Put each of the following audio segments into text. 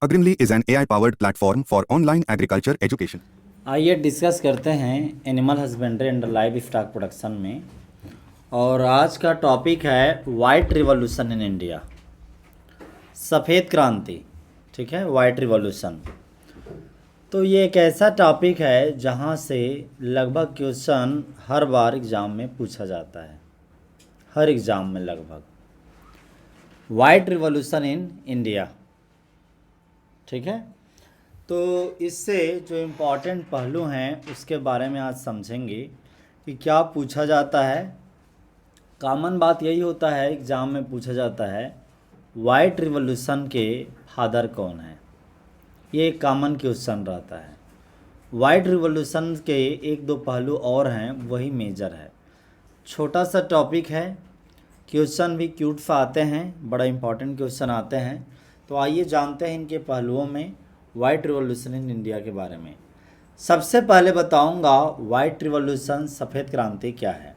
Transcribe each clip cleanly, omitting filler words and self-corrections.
Agrimly is an AI-powered platform for online agriculture education. आइए discuss करते हैं animal husbandry and live stock production में। और आज का टॉपिक है वाइट रिवॉल्यूशन इन इंडिया, सफ़ेद क्रांति। ठीक है, वाइट रिवॉल्यूशन। तो ये एक ऐसा टॉपिक है जहाँ से लगभग क्वेश्चन हर बार एग्ज़ाम में पूछा जाता है, हर एग्ज़ाम में लगभग। वाइट रिवॉल्यूशन इन इंडिया, ठीक है। तो इससे जो इम्पोर्टेंट पहलू हैं उसके बारे में आज समझेंगे कि क्या पूछा जाता है। कॉमन बात यही होता है, एग्ज़ाम में पूछा जाता है वाइट रिवॉल्यूशन के फादर कौन है। ये एक कॉमन क्वेश्चन रहता है। वाइट रिवॉल्यूशन के एक दो पहलू और हैं, वही मेजर है। छोटा सा टॉपिक है, क्वेश्चन भी क्यूट सा आते हैं, बड़ा इंपॉर्टेंट क्वेश्चन आते हैं। तो आइए जानते हैं इनके पहलुओं में वाइट रिवॉल्यूशन इन इंडिया के बारे में। सबसे पहले बताऊंगा वाइट रिवॉल्यूशन, सफ़ेद क्रांति क्या है।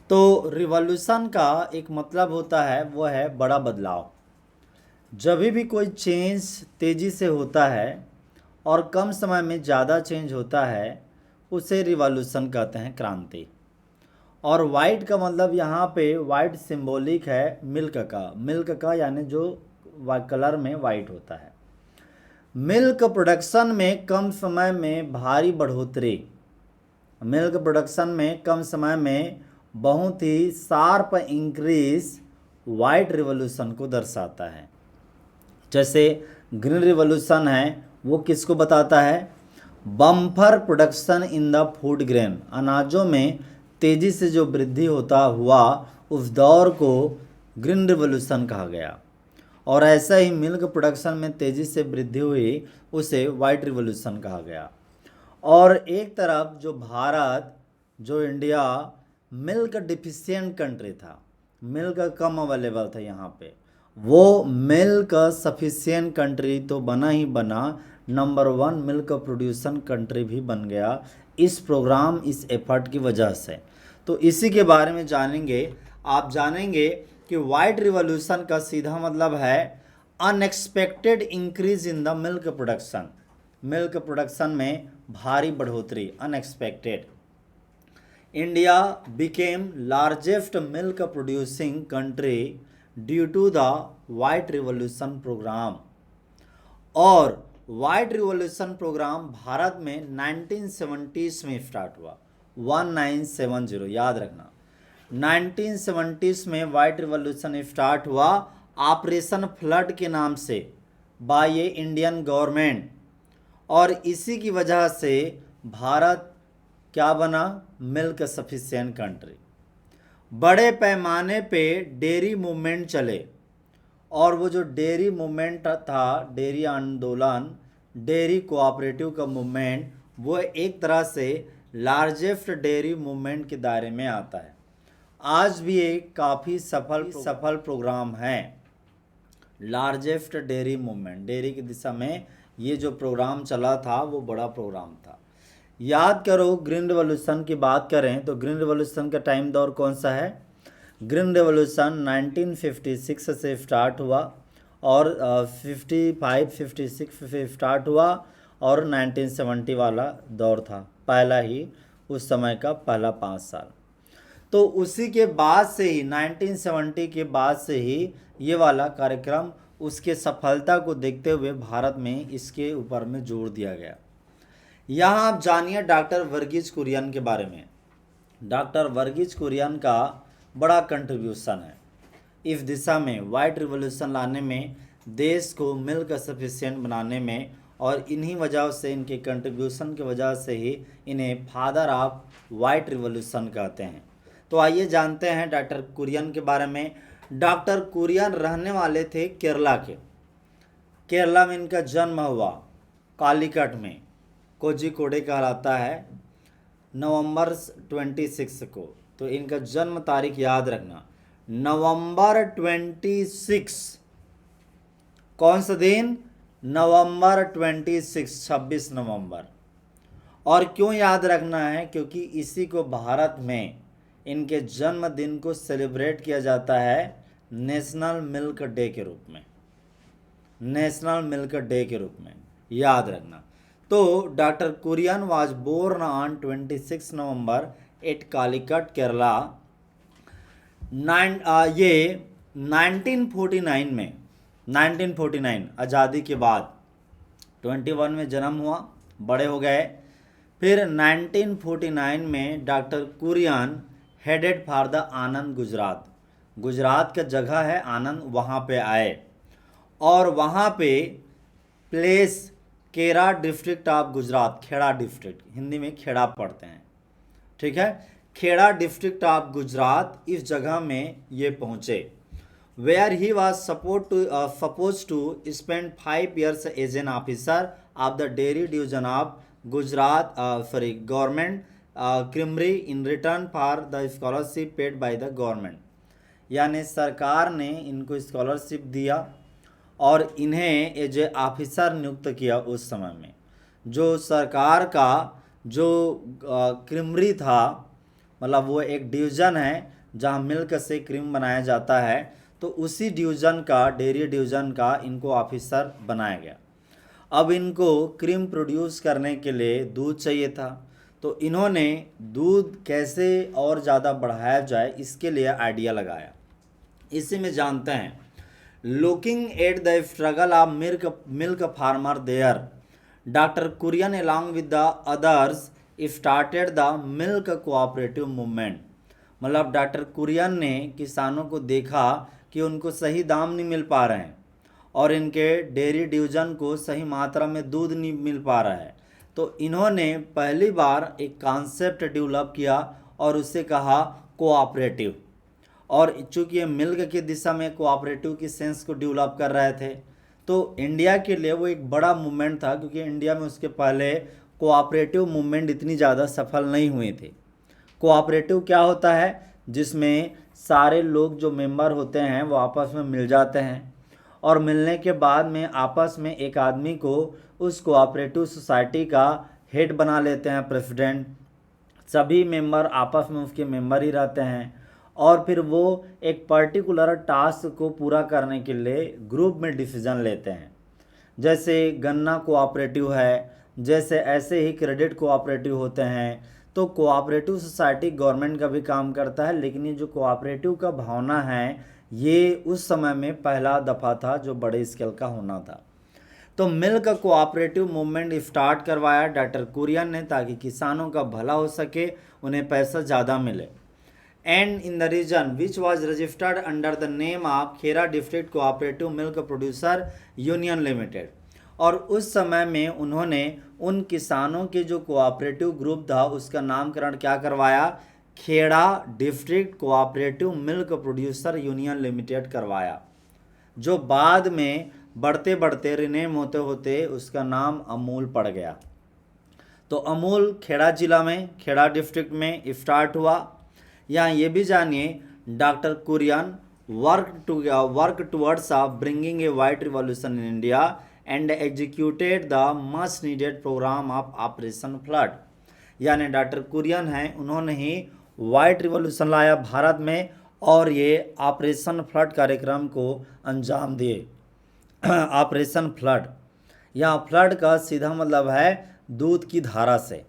तो रिवॉल्यूशन का एक मतलब होता है, वो है बड़ा बदलाव। जब भी कोई चेंज तेज़ी से होता है और कम समय में ज़्यादा चेंज होता है, उसे रिवॉल्यूशन कहते हैं, क्रांति। और वाइट का मतलब यहाँ पे वाइट सिंबॉलिक है मिल्क का यानी जो कलर में वाइट होता है। मिल्क प्रोडक्शन में कम समय में भारी बढ़ोतरी, मिल्क प्रोडक्शन में कम समय में बहुत ही शार्प इंक्रीज वाइट रिवॉल्यूशन को दर्शाता है। जैसे ग्रीन रिवॉल्यूशन है, वो किसको बताता है? Bumper production in the food grain, अनाजों में तेज़ी से जो वृद्धि होता हुआ उस दौर को ग्रीन रिवॉल्यूशन कहा गया। और ऐसा ही मिल्क प्रोडक्शन में तेज़ी से वृद्धि हुई, उसे वाइट रिवॉल्यूशन कहा गया। और एक तरफ जो भारत, जो इंडिया मिल्क डिफिशिएंट कंट्री था, मिल्क कम अवेलेबल था यहाँ पे, वो मिल्क सफिशिएंट कंट्री तो बना ही बना, नंबर 1 मिल्क प्रोड्यूसन कंट्री भी बन गया इस प्रोग्राम, इस एफर्ट की वजह से। तो इसी के बारे में जानेंगे। आप जानेंगे कि वाइट रिवॉल्यूशन का सीधा मतलब है unexpected increase in the milk production, milk production में भारी बढ़ोतरी, unexpected. India became largest milk producing country due to the white revolution programme. और वाइट रिवॉल्यूशन प्रोग्राम भारत में 1970s में स्टार्ट हुआ, 1970, याद रखना। 1970s में वाइट रिवॉल्यूशन स्टार्ट हुआ ऑपरेशन फ्लड के नाम से बाय ए इंडियन गवर्नमेंट। और इसी की वजह से भारत क्या बना? Milk sufficient country. बड़े पैमाने पे डेयरी मूवमेंट चले, और वो जो डेयरी मूवमेंट था, डेयरी आंदोलन, डेयरी कोऑपरेटिव का मूवमेंट, वो एक तरह से लार्जेस्ट डेयरी मूवमेंट के दायरे में आता है। आज भी एक काफ़ी सफल प्रोग्राम है लार्जेस्ट डेयरी मूवमेंट। डेयरी की दिशा में ये जो प्रोग्राम चला था वो बड़ा प्रोग्राम था। याद करो, ग्रीन रिवॉल्यूशन की बात करें तो ग्रीन रिवॉल्यूशन का टाइम दौर कौन सा है? ग्रीन रिवॉल्यूशन 1956 से स्टार्ट हुआ और 55-56 से स्टार्ट हुआ और 1970 वाला दौर था, पहला ही उस समय का पहला 5 साल। तो उसी के बाद से ही 1970 के बाद से ही ये वाला कार्यक्रम, उसके सफलता को देखते हुए भारत में इसके ऊपर में जोर दिया गया। यहाँ आप जानिए डॉक्टर वर्गीज कुरियन के बारे में। डॉक्टर वर्गीज कुरियन का बड़ा कंट्रीब्यूशन है इस दिशा में, वाइट रिवॉल्यूशन लाने में, देश को मिल्क सफिशिएंट बनाने में। और इन्हीं वजह से, इनके कंट्रीब्यूशन की वजह से ही इन्हें फादर ऑफ वाइट रिवॉल्यूशन कहते हैं। तो आइए जानते हैं डॉक्टर कुरियन के बारे में। डॉक्टर कुरियन रहने वाले थे केरला के। केरला में इनका जन्म हुआ, कालीकट में, कोझिकोडे कहलाता है, नवंबर 26 को। तो इनका जन्म तारीख याद रखना, नवंबर 26। कौन सा दिन? नवंबर 26, 26 नवंबर। और क्यों याद रखना है? क्योंकि इसी को भारत में इनके जन्मदिन को सेलिब्रेट किया जाता है नेशनल मिल्क डे के रूप में। नेशनल मिल्क डे के रूप में, याद रखना। तो doctor Kurien was born on 26 November at Calicut Kerala. ये 1949 में, 1949 आज़ादी के बाद 21 में जन्म हुआ, बड़े हो गए। फिर 1949 में doctor Kurien headed for the Anand Gujarat, Gujarat का जगह है आनंद, वहाँ पे आए और वहाँ पे place Kaira district of Gujarat, Kheda district, Hindi में खेड़ा पढ़ते हैं, ठीक है, खेड़ा डिस्ट्रिक्ट ऑफ गुजरात, इस जगह में ये पहुँचे। Where he was suppose to spend 5 years as an officer of the dairy division of Gujarat government creamery in return for the scholarship paid by the government. यानी सरकार ने इनको स्कॉलरशिप दिया और इन्हें एज ए ऑफिसर नियुक्त किया। उस समय में जो सरकार का जो क्रिमरी था, मतलब वो एक डिवीज़न है जहाँ मिल्क से क्रीम बनाया जाता है, तो उसी डिवीज़न का, डेयरी डिवीज़न का इनको ऑफिसर बनाया गया। अब इनको क्रीम प्रोड्यूस करने के लिए दूध चाहिए था, तो इन्होंने दूध कैसे और ज़्यादा बढ़ाया जाए इसके लिए आइडिया लगाया। इसी में जानते हैं, looking at the struggle of milk farmer there, doctor Kurien along with the others started the milk cooperative movement. मतलब डॉक्टर कुरियन ने किसानों को देखा कि उनको सही दाम नहीं मिल पा रहे हैं और इनके डेयरी डिवीज़न को सही मात्रा में दूध नहीं मिल पा रहा है, तो इन्होंने पहली बार एक कॉन्सेप्ट डेवलप किया और उसे कहा कोऑपरेटिव। और चूँकि ये मिल्क की दिशा में कोऑपरेटिव की सेंस को डेवलप कर रहे थे, तो इंडिया के लिए वो एक बड़ा मूवमेंट था, क्योंकि इंडिया में उसके पहले कोऑपरेटिव मूवमेंट इतनी ज़्यादा सफल नहीं हुए थे। कोऑपरेटिव क्या होता है, जिसमें सारे लोग जो मेंबर होते हैं वो आपस में मिल जाते हैं और मिलने के बाद में आपस में एक आदमी को उस कोऑपरेटिव सोसाइटी का हेड बना लेते हैं, प्रेसिडेंट। सभी मेंबर आपस में उसके मेंबर ही रहते हैं और फिर वो एक पर्टिकुलर टास्क को पूरा करने के लिए ग्रुप में डिसीजन लेते हैं। जैसे गन्ना कोऑपरेटिव है, जैसे ऐसे ही क्रेडिट कोऑपरेटिव होते हैं। तो कोऑपरेटिव सोसाइटी गवर्नमेंट का भी काम करता है, लेकिन ये जो कोऑपरेटिव का भावना है ये उस समय में पहला दफ़ा था जो बड़े स्केल का होना था। तो मिल्क कोऑपरेटिव मूवमेंट स्टार्ट करवाया डॉक्टर कुरियन ने, ताकि किसानों का भला हो सके, उन्हें पैसा ज़्यादा मिले। And in the region which was registered under the name of Kheda district cooperative milk producer union limited. और उस समय में उन्होंने उन किसानों के जो कोऑपरेटिव ग्रुप था उसका नामकरण क्या करवाया, Kheda district cooperative milk producer union limited करवाया, जो बाद में बढ़ते बढ़ते रिनेम होते होते उसका नाम अमूल पड़ गया। तो अमूल खेड़ा जिला में, खेड़ा डिस्ट्रिक्ट में स्टार्ट हुआ। यहाँ ये भी जानिए, doctor Kurien work towards of bringing a white revolution in India and executed the much needed programme of operation flood. यानी डॉक्टर कुरियन हैं, उन्होंने ही वाइट रिवॉल्यूशन लाया भारत में और ये ऑपरेशन फ्लड कार्यक्रम को अंजाम दिए। ऑपरेशन फ्लड, यहाँ फ्लड का सीधा मतलब है दूध की धारा से,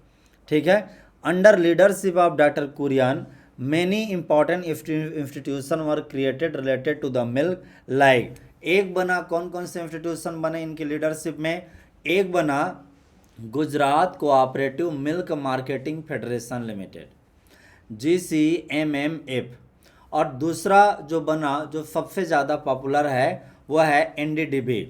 ठीक है। Under leadership of doctor Kurien many important institution were created related to the milk, like एक बना, कौन कौन से इंस्टीट्यूशन बने इनकी लीडरशिप में, एक बना Gujarat cooperative milk marketing federation limited GCMMF, और दूसरा जो बना, जो सबसे ज़्यादा पॉपुलर है, वो है NDDB,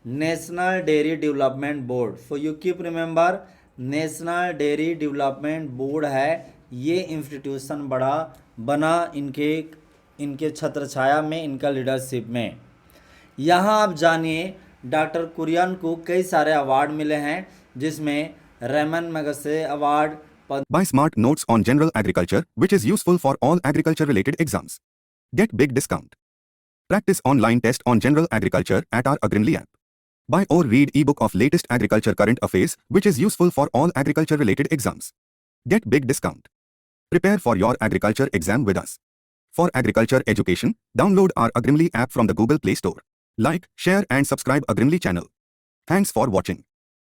national dairy development board. So you keep remember, national dairy development board है, ये इंस्टीट्यूशन बड़ा बना इनके छत्रछाया में, इनका लीडरशिप में। यहाँ आप जानिए, डॉक्टर कुरियन को कई सारे अवार्ड मिले हैं, जिसमें Ramon Magsaysay award, Buy smart notes on general agriculture, which is useful for all agriculture related exams. Get big discount. Practice online test on general agriculture at our Agrimly app. Buy or read ebook of latest agriculture current affairs, which is useful for all agriculture related exams. Get big discount. Prepare for your agriculture exam with us. For agriculture education, download our Agrimly app from the Google Play Store. Like, share and subscribe Agrinly channel. Thanks for watching.